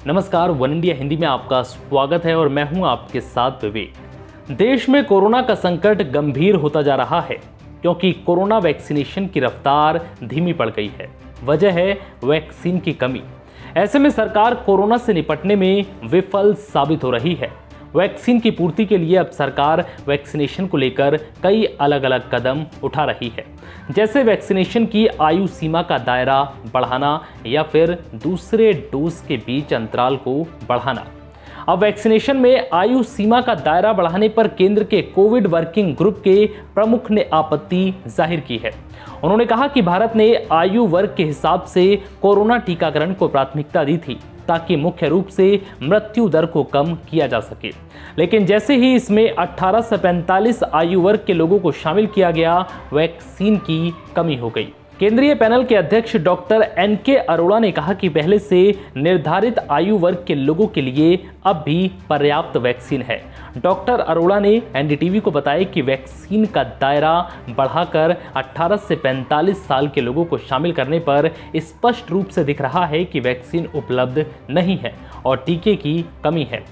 नमस्कार, one India Hindi में आपका स्वागत है और मैं हूं आपके साथ विवेक। देश में कोरोना का संकट गंभीर होता जा रहा है क्योंकि कोरोना वैक्सीनेशन की रफ्तार धीमी पड़ गई है। वजह है वैक्सीन की कमी। ऐसे में सरकार कोरोना से निपटने में विफल साबित हो रही है। वैक्सीन की पूर्ति के लिए अब सरकार वैक्सीनेशन को लेकर कई अलग अलग कदम उठा रही है, जैसे वैक्सीनेशन की आयु सीमा का दायरा बढ़ाना या फिर दूसरे डोज के बीच अंतराल को बढ़ाना। अब वैक्सीनेशन में आयु सीमा का दायरा बढ़ाने पर केंद्र के कोविड वर्किंग ग्रुप के प्रमुख ने आपत्ति जाहिर की है। उन्होंने कहा कि भारत ने आयु वर्ग के हिसाब से कोरोना टीकाकरण को प्राथमिकता दी थी ताकि मुख्य रूप से मृत्यु दर को कम किया जा सके, लेकिन जैसे ही इसमें 18 से 45 आयु वर्ग के लोगों को शामिल किया गया, वैक्सीन की कमी हो गई। केंद्रीय पैनल के अध्यक्ष डॉक्टर एनके अरोड़ा ने कहा कि पहले से निर्धारित आयु वर्ग के लोगों के लिए अब भी पर्याप्त वैक्सीन है। डॉक्टर अरोड़ा ने एनडीटीवी को बताया कि वैक्सीन का दायरा बढ़ाकर 18 से 45 साल के लोगों को शामिल करने पर स्पष्ट रूप से दिख रहा है कि वैक्सीन उपलब्ध नहीं है और टीके की कमी है।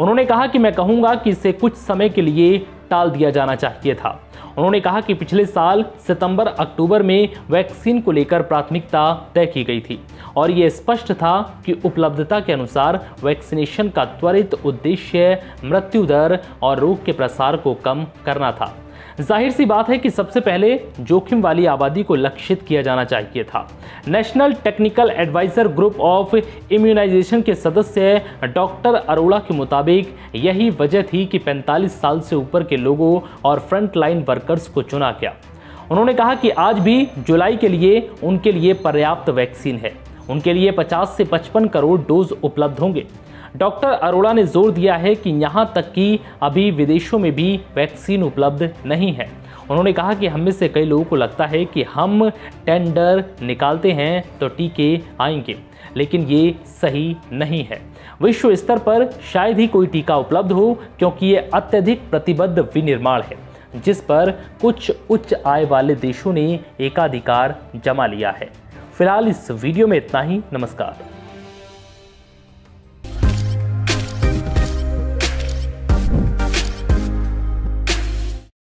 उन्होंने कहा कि मैं कहूँगा कि इसे कुछ समय के लिए टाल दिया जाना चाहिए था। उन्होंने कहा कि पिछले साल सितंबर-अक्टूबर में वैक्सीन को लेकर प्राथमिकता तय की गई थी और ये स्पष्ट था कि उपलब्धता के अनुसार वैक्सीनेशन का त्वरित उद्देश्य मृत्यु दर और रोग के प्रसार को कम करना था। जाहिर सी बात है कि सबसे पहले जोखिम वाली आबादी को लक्षित किया जाना चाहिए था। National technical advisor group of immunization के सदस्य डॉक्टर अरोड़ा के मुताबिक यही वजह थी कि 45 साल से ऊपर के लोगों और फ्रंटलाइन वर्कर्स को चुना गया। उन्होंने कहा कि आज भी जुलाई के लिए उनके लिए पर्याप्त वैक्सीन है। उनके लिए 50 से 55 करोड़ डोज उपलब्ध होंगे। डॉक्टर अरोड़ा ने जोर दिया है कि यहाँ तक कि अभी विदेशों में भी वैक्सीन उपलब्ध नहीं है। उन्होंने कहा कि हम में से कई लोगों को लगता है कि हम टेंडर निकालते हैं तो टीके आएंगे, लेकिन ये सही नहीं है। विश्व स्तर पर शायद ही कोई टीका उपलब्ध हो क्योंकि ये अत्यधिक प्रतिबद्ध विनिर्माण है जिस पर कुछ उच्च आय वाले देशों ने एकाधिकार जमा लिया है। फिलहाल इस वीडियो में इतना ही। नमस्कार।